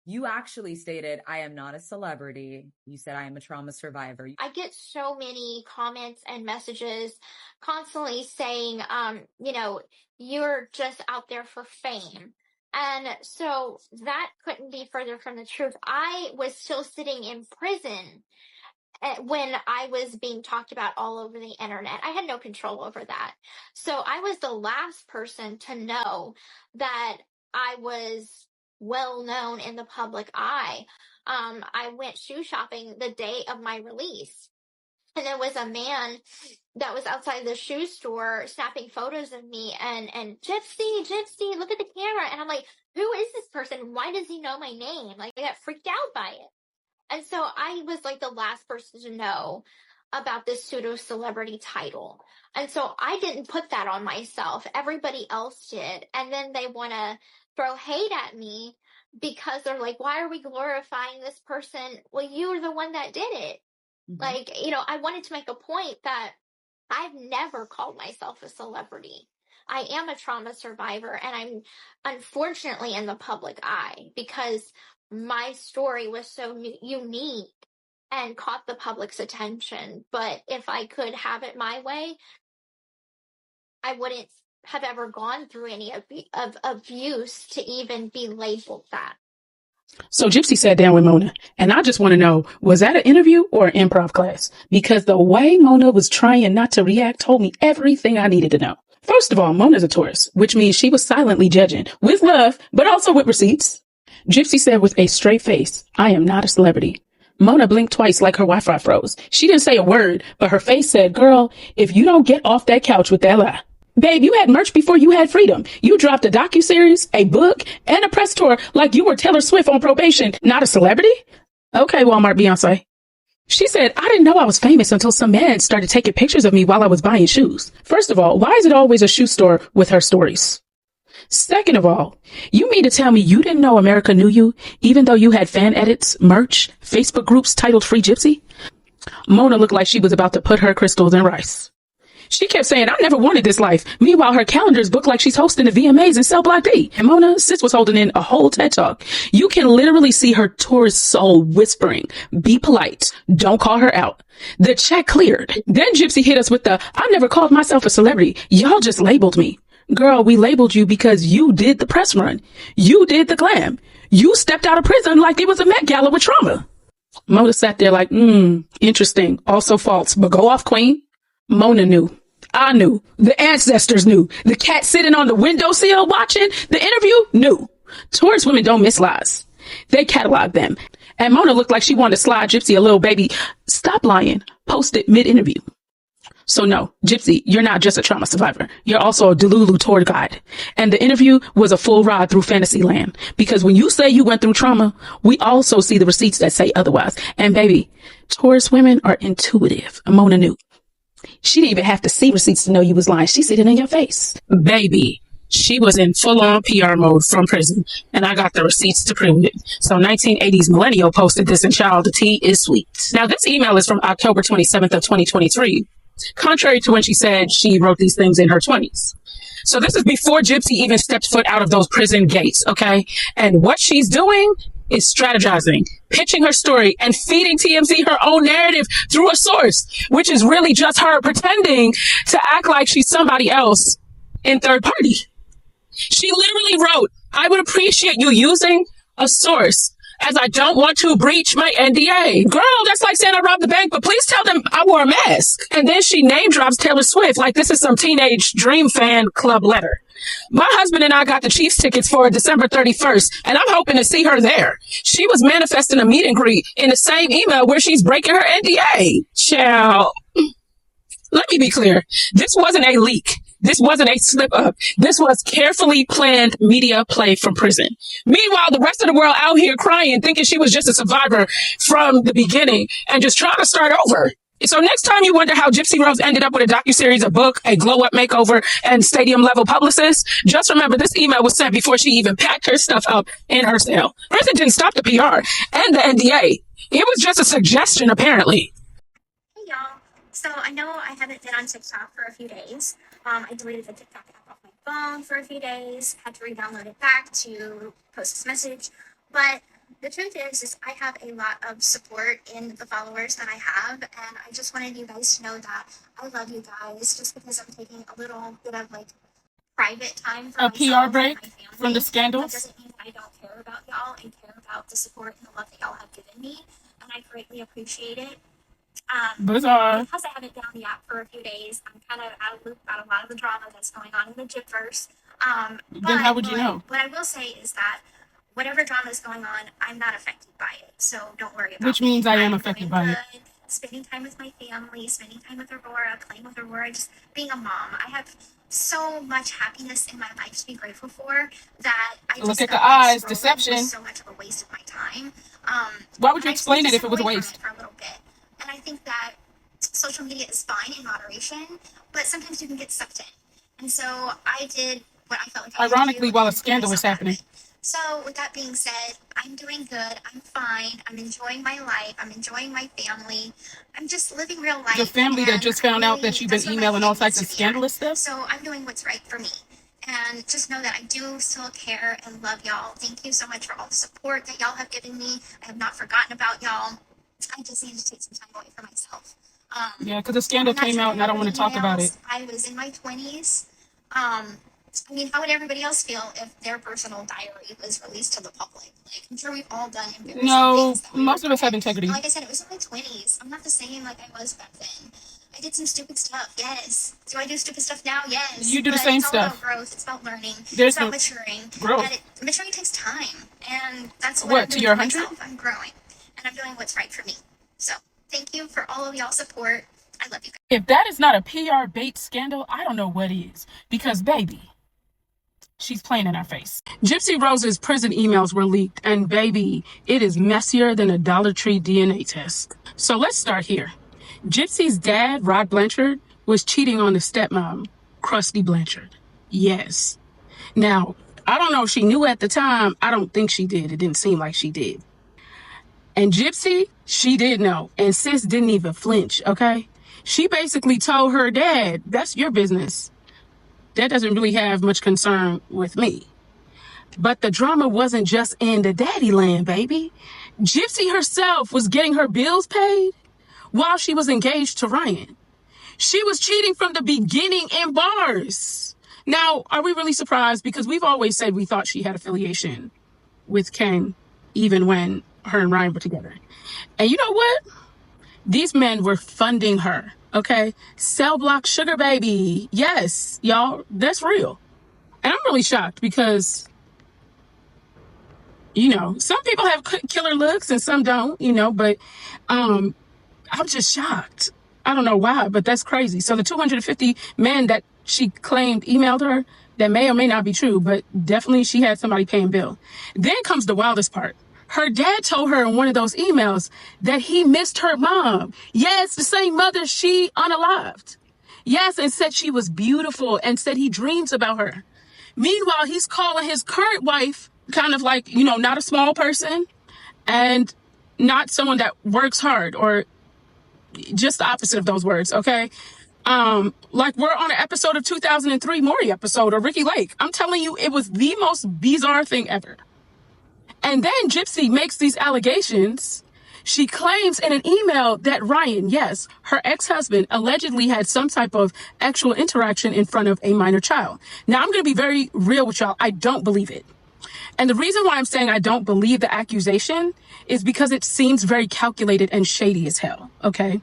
You actually stated, I am not a celebrity. You said I am a trauma survivor. I get so many comments and messages constantly saying, you're just out there for fame. And so that couldn't be further from the truth. I was still sitting in prison when I was being talked about all over the internet. I had no control over that. So I was the last person to know that I was well known in the public eye. I went shoe shopping the day of my release. And there was a man that was outside the shoe store snapping photos of me and Gypsy, look at the camera. And I'm like, who is this person? Why does he know my name? Like, I got freaked out by it. And so I was like the last person to know about this pseudo celebrity title. And so I didn't put that on myself. Everybody else did. And then they want to throw hate at me because they're like, why are we glorifying this person? Well, you were the one that did it. Mm-hmm. Like, I wanted to make a point that I've never called myself a celebrity. I am a trauma survivor, and I'm unfortunately in the public eye because my story was so unique and caught the public's attention. But if I could have it my way, I wouldn't have ever gone through any of abuse to even be labeled that. So Gypsy sat down with Mona, and I just want to know, was that an interview or an improv class? Because the way Mona was trying not to react told me everything I needed to know. First of all, Mona's a Taurus, which means she was silently judging, with love, but also with receipts. Gypsy said with a straight face, I am not a celebrity. Mona blinked twice like her Wi-Fi froze. She didn't say a word, but her face said, girl, if you don't get off that couch with that lie. Babe, you had merch before you had freedom. You dropped a docuseries, a book, and a press tour like you were Taylor Swift on probation, not a celebrity? Okay, Walmart Beyonce. She said, I didn't know I was famous until some man started taking pictures of me while I was buying shoes. First of all, why is it always a shoe store with her stories? Second of all, you mean to tell me you didn't know America knew you, even though you had fan edits, merch, Facebook groups titled Free Gypsy? Mona looked like she was about to put her crystals in rice. She kept saying, I never wanted this life. Meanwhile, her calendar's booked like she's hosting the VMAs in Cell Block D. And Mona, sis was holding in a whole TED Talk. You can literally see her Taurus soul whispering, be polite. Don't call her out. The check cleared. Then Gypsy hit us with the, I never called myself a celebrity. Y'all just labeled me. Girl, we labeled you because you did the press run. You did the glam. You stepped out of prison like it was a Met Gala with trauma. Mona sat there like, interesting. Also false, but go off, queen. Mona knew. I knew. The ancestors knew. The cat sitting on the windowsill watching the interview knew. Taurus women don't miss lies. They catalog them. And Mona looked like she wanted to slide Gypsy a little baby. Stop lying. Post it mid-interview. So no, Gypsy, you're not just a trauma survivor. You're also a Delulu tour guide. And the interview was a full ride through fantasy land. Because when you say you went through trauma, we also see the receipts that say otherwise. And baby, Taurus women are intuitive. Mona knew. She didn't even have to see receipts to know you was lying. She said it in your face. Baby, she was in full-on PR mode from prison, and I got the receipts to prove it. So 1980s Millennial posted this, and child, the tea is sweet. Now, this email is from October 27th of 2023, contrary to when she said she wrote these things in her 20s. So this is before Gypsy even stepped foot out of those prison gates, okay? And what she's doing is strategizing, pitching her story, and feeding TMZ her own narrative through a source, which is really just her pretending to act like she's somebody else in third party. She literally wrote, I would appreciate you using a source as I don't want to breach my NDA. Girl, that's like saying I robbed the bank, but please tell them I wore a mask. And then she name drops Taylor Swift like this is some teenage dream fan club letter. My husband and I got the Chiefs tickets for December 31st, and I'm hoping to see her there. She was manifesting a meet and greet in the same email where she's breaking her NDA. Child, let me be clear. This wasn't a leak. This wasn't a slip up. This was carefully planned media play from prison. Meanwhile, the rest of the world out here crying, thinking she was just a survivor from the beginning and just trying to start over. So next time you wonder how Gypsy Rose ended up with a docuseries, a book, a glow-up makeover, and stadium-level publicist, just remember this email was sent before she even packed her stuff up in her cell. Prison didn't stop the PR and the NDA. It was just a suggestion, apparently. Hey, y'all. So I know I haven't been on TikTok for a few days. I deleted the TikTok app off my phone for a few days, had to re-download it back to post this message. But the truth is I have a lot of support in the followers that I have, and I just wanted you guys to know that I love you guys. Just because I'm taking a little bit of like private time for A PR myself break and my family, from the that scandals? doesn't mean that I don't care about y'all and care about the support and the love that y'all have given me, and I greatly appreciate it. Bizarre. Because I haven't been on the app for a few days, I'm kind of out of loop about a lot of the drama that's going on in the Gypverse. Then how would you know? What I will say is that whatever drama is going on, I'm not affected by it. So don't worry about Which me. means I am I'm affected doing by it. good, spending time with my family, spending time with Aurora, playing with Aurora, just being a mom. I have so much happiness in my life to be grateful for that I just Look at felt the eyes, scrolling deception. was so much of a waste of my time. Why would you and I just need explain to it if step it was a away from waste? it for a little bit. And I think that social media is fine in moderation, but sometimes you can get sucked in. And so I did what I felt like I had to Ironically, do while a and pull scandal was myself out of happening. it. So with that being said, I'm doing good. I'm fine. I'm enjoying my life. I'm enjoying my family. I'm just living real life. Your family that and just found out that you've been that's where my emailing all head needs types of to be at. scandalous stuff? So I'm doing what's right for me. And just know that I do still care and love y'all. Thank you so much for all the support that y'all have given me. I have not forgotten about y'all. I just need to take some time away for myself. Yeah, because the scandal I'm not came trying out and I don't everybody want to talk about it. else. I was in my 20s. I mean, how would everybody else feel if their personal diary was released to the public? Like, I'm sure we've all done embarrassing No, things that we most of us have regret. integrity. Like I said, it was in my 20s. I'm not the same like I was back then. I did some stupid stuff, yes. Do I do stupid stuff now? Yes. You do the But same it's all stuff. about growth. It's about learning. There's It's about no maturing. growth. And maturing takes time. And that's what, What, I'm to doing your for 100? myself. I'm growing. And I'm doing what's right for me. So, thank you for all of y'all's support. I love you guys. If that is not a PR bait scandal, I don't know what is. Because, baby, she's playing in our face. Gypsy Rose's prison emails were leaked, and baby, it is messier than a Dollar Tree DNA test. So let's start here. Gypsy's dad, Rod Blanchard, was cheating on the stepmom, Krusty Blanchard. Yes. Now, I don't know if she knew at the time. I don't think she did. It didn't seem like she did. And Gypsy, she did know. And sis didn't even flinch, okay? She basically told her dad, that's your business. That doesn't really have much concern with me. But the drama wasn't just in the daddy land, baby. Gypsy herself was getting her bills paid while she was engaged to Ryan. She was cheating from the beginning in bars. Now, are we really surprised? Because we've always said we thought she had affiliation with Ken, even when her and Ryan were together. And you know what? These men were funding her, okay? Cell block sugar baby. Yes, y'all, that's real. And I'm really shocked because, you know, some people have killer looks and some don't, you know, but I'm just shocked. I don't know why, but that's crazy. So the 250 men that she claimed emailed her, that may or may not be true, but definitely she had somebody paying bill. Then comes the wildest part. Her dad told her in one of those emails that he missed her mom. Yes, the same mother she unalived. Yes, and said she was beautiful and said he dreams about her. Meanwhile, he's calling his current wife kind of like, you know, not a small person and not someone that works hard, or just the opposite of those words, okay? Like we're on an episode of 2003 Maury episode or Ricky Lake. I'm telling you, it was the most bizarre thing ever. And then Gypsy makes these allegations. She claims in an email that Ryan, yes, her ex-husband, allegedly had some type of actual interaction in front of a minor child. Now, I'm going to be very real with y'all. I don't believe it. And the reason why I'm saying I don't believe the accusation is because it seems very calculated and shady as hell, okay?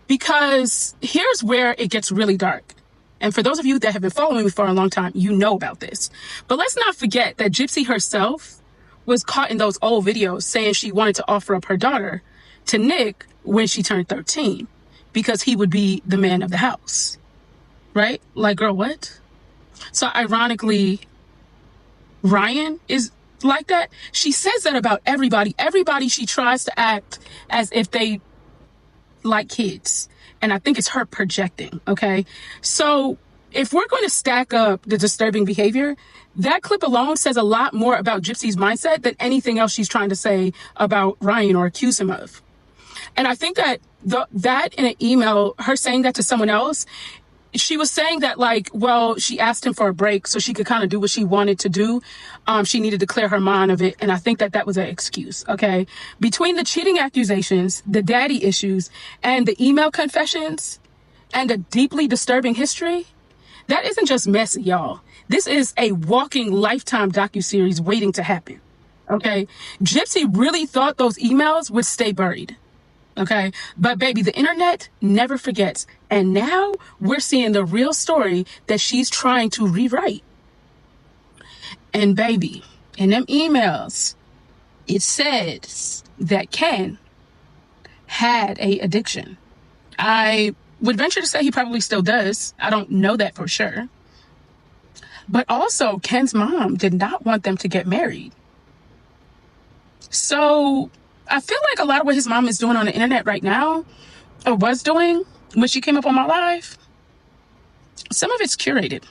Because here's where it gets really dark. And for those of you that have been following me for a long time, you know about this. But let's not forget that Gypsy herself was caught in those old videos saying she wanted to offer up her daughter to Nick when she turned 13 because he would be the man of the house, right? Like, girl, what? So ironically, Ryan is like that. She says that about everybody. Everybody she tries to act as if they like kids. And I think it's her projecting, okay? So if we're going to stack up the disturbing behavior, that clip alone says a lot more about Gypsy's mindset than anything else she's trying to say about Ryan or accuse him of. And I think that that in an email, her saying that to someone else, she was saying that, like, well, she asked him for a break so she could kind of do what she wanted to do. She needed to clear her mind of it. And I think that that was an excuse. Okay. Between the cheating accusations, the daddy issues, and the email confessions, and a deeply disturbing history, that isn't just messy, y'all. This is a walking Lifetime docuseries waiting to happen. Okay. Gypsy really thought those emails would stay buried. Okay. But baby, the internet never forgets. And now we're seeing the real story that she's trying to rewrite. And baby, in them emails, it says that Ken had a addiction. I would venture to say he probably still does. I don't know that for sure. But also, Ken's mom did not want them to get married. So I feel like a lot of what his mom is doing on the internet right now, or was doing when she came up on my live, some of it's curated.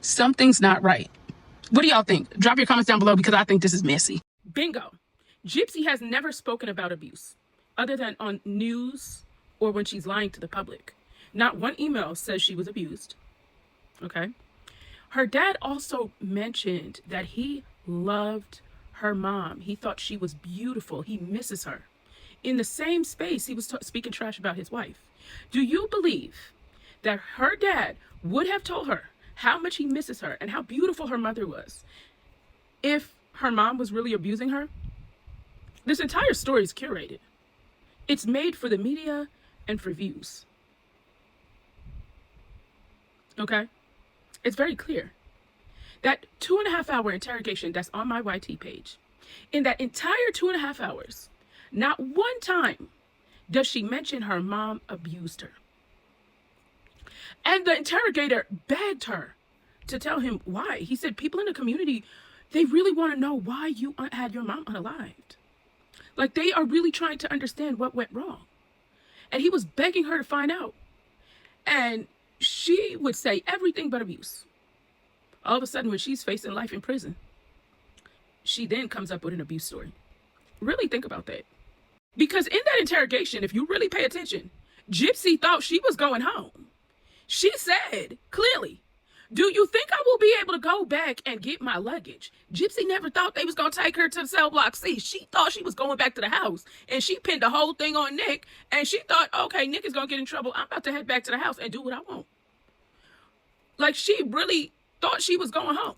Something's not right. What do y'all think? Drop your comments down below because I think this is messy. Bingo. Gypsy has never spoken about abuse other than on news or when she's lying to the public. Not one email says she was abused. Okay. Her dad also mentioned that he loved her mom. He thought she was beautiful. He misses her. In the same space, he was speaking trash about his wife. Do you believe that her dad would have told her how much he misses her and how beautiful her mother was if her mom was really abusing her? This entire story is curated. It's made for the media and for views. Okay? It's very clear. That 2.5-hour interrogation that's on my YT page, in that entire 2.5 hours, not one time does she mention her mom abused her. And the interrogator begged her to tell him why. He said, people in the community, they really want to know why you had your mom unalived. Like, they are really trying to understand what went wrong. And he was begging her to find out. And she would say everything but abuse. All of a sudden, when she's facing life in prison, she then comes up with an abuse story. Really think about that. Because in that interrogation, if you really pay attention, Gypsy thought she was going home. She said, clearly, do you think I will be able to go back and get my luggage? Gypsy never thought they was going to take her to cell block C. She thought she was going back to the house. And she pinned the whole thing on Nick. And she thought, okay, Nick is going to get in trouble. I'm about to head back to the house and do what I want. Like, she really thought she was going home.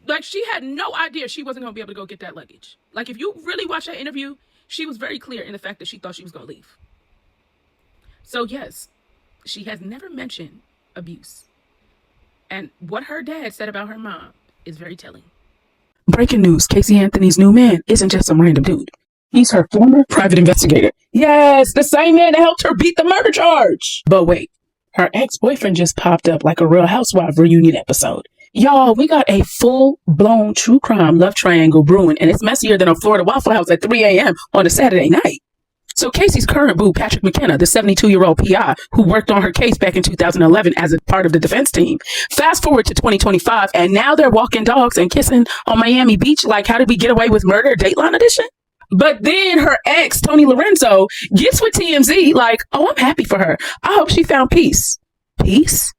Like, she had no idea she wasn't going to be able to go get that luggage. Like, if you really watch that interview, she was very clear in the fact that she thought she was going to leave. So, yes, she has never mentioned abuse. And what her dad said about her mom is very telling. Breaking news. Casey Anthony's new man isn't just some random dude. He's her former private investigator. Yes, the same man that helped her beat the murder charge. But wait, her ex-boyfriend just popped up like a Real Housewives reunion episode. Y'all, we got a full-blown true crime love triangle brewing, and it's messier than a Florida Waffle House at 3 a.m. on a Saturday night. So Casey's current boo, Patrick McKenna, the 72-year-old PI who worked on her case back in 2011 as a part of the defense team, fast forward to 2025, and now they're walking dogs and kissing on Miami Beach like How Did We Get Away with Murder, Dateline edition? But then her ex, Tony Lorenzo, gets with TMZ like, oh, I'm happy for her. I hope she found peace. Peace?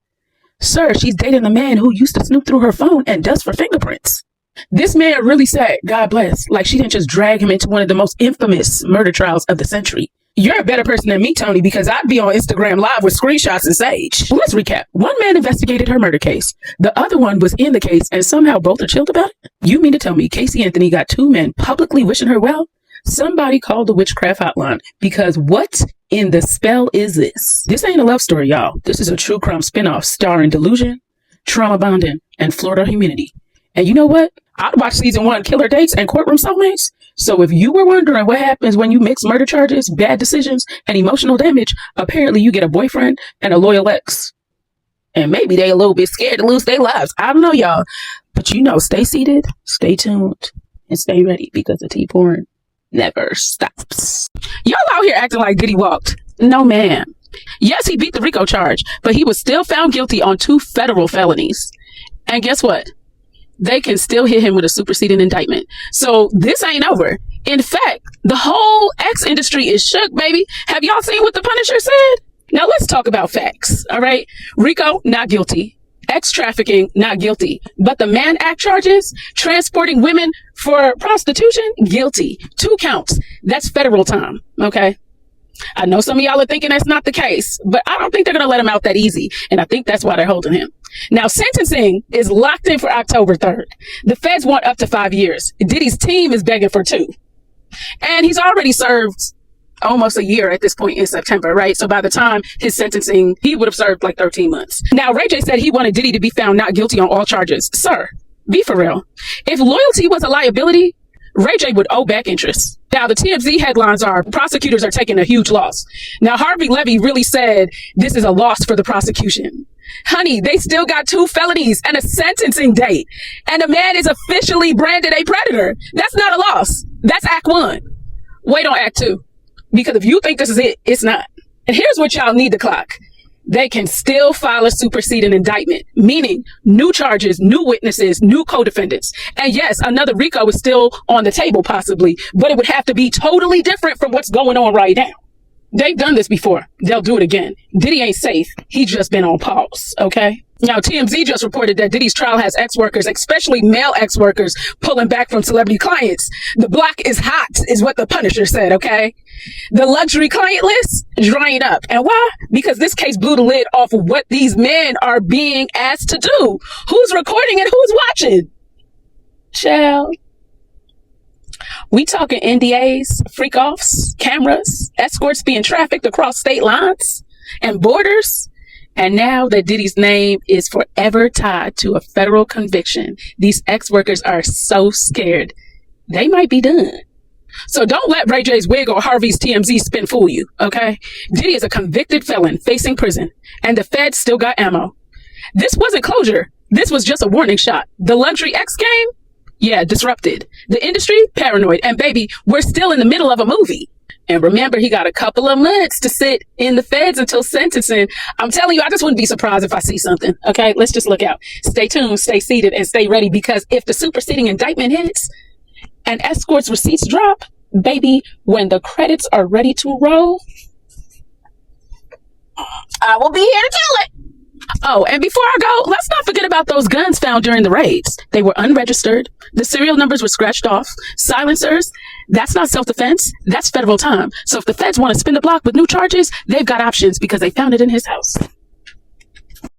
Sir, she's dating a man who used to snoop through her phone and dust for fingerprints. This man really said, God bless, like she didn't just drag him into one of the most infamous murder trials of the century. You're a better person than me, Tony, because I'd be on Instagram Live with screenshots and Sage. Well, let's recap. One man investigated her murder case. The other one was in the case, and somehow both are chilled about it? You mean to tell me Casey Anthony got two men publicly wishing her well? Somebody called the witchcraft hotline, because what in the spell is this? This ain't a love story, y'all. This is a true crime spinoff starring delusion, trauma bonding, and Florida humidity. And you know what? I'd watch season 1 Killer Dates and Courtroom Soulmates. So if you were wondering what happens when you mix murder charges, bad decisions, and emotional damage, apparently you get a boyfriend and a loyal ex. And maybe they a little bit scared to lose their lives. I don't know, y'all. But you know, stay seated, stay tuned, and stay ready because the tea pouring never stops. Y'all out here acting like Diddy walked. No, ma'am. Yes, he beat the RICO charge, but he was still found guilty on 2 federal felonies. And guess what? They can still hit him with a superseding indictment. So this ain't over. In fact, the whole X industry is shook, baby. Have y'all seen what the Punisher said? Now let's talk about facts. All right. Rico, not guilty. Ex-trafficking, not guilty. But the Mann Act charges, transporting women for prostitution, guilty. 2 counts. That's federal time. Okay. I know some of y'all are thinking that's not the case, but I don't think they're going to let him out that easy. And I think that's why they're holding him. Now, sentencing is locked in for October 3rd. The feds want up to 5 years. Diddy's team is begging for 2. And he's already served almost a year at this point in September, right? So by the time his sentencing, he would have served like 13 months. Now, Ray J said he wanted Diddy to be found not guilty on all charges. Sir, be for real. If loyalty was a liability, Ray J would owe back interest. Now, the TMZ headlines are, prosecutors are taking a huge loss. Now, Harvey Levy really said this is a loss for the prosecution. Honey, they still got 2 felonies and a sentencing date. And the man is officially branded a predator. That's not a loss. That's Act 1. Wait on Act 2. Because if you think this is it, it's not. And here's what y'all need to clock. They can still file a superseding indictment, meaning new charges, new witnesses, new co-defendants. And yes, another RICO is still on the table possibly, but it would have to be totally different from what's going on right now. They've done this before. They'll do it again. Diddy ain't safe. He's just been on pause, okay? Now, TMZ just reported that Diddy's trial has ex-workers, especially male ex-workers, pulling back from celebrity clients. The block is hot, is what the Punisher said, okay? The luxury client list drying up. And why? Because this case blew the lid off of what these men are being asked to do. Who's recording and who's watching? Child. We talking NDAs, freak-offs, cameras, escorts being trafficked across state lines and borders. And now that Diddy's name is forever tied to a federal conviction, these ex-workers are so scared. They might be done. So don't let Ray J's wig or Harvey's TMZ spin fool you, okay? Diddy is a convicted felon facing prison, and the feds still got ammo. This wasn't closure. This was just a warning shot. The luxury X game? Yeah, disrupted. The industry? Paranoid. And baby, we're still in the middle of a movie. And remember, he got a couple of months to sit in the feds until sentencing. I'm telling you, I just wouldn't be surprised if I see something. Okay, let's just look out. Stay tuned, stay seated, and stay ready, because if the superseding indictment hits and escorts receipts drop, baby, when the credits are ready to roll, I will be here to tell it. Oh, and before I go, let's not forget about those guns found during the raids. They were unregistered. The serial numbers were scratched off. Silencers. That's not self-defense. That's federal time. So if the feds want to spin the block with new charges, they've got options because they found it in his house.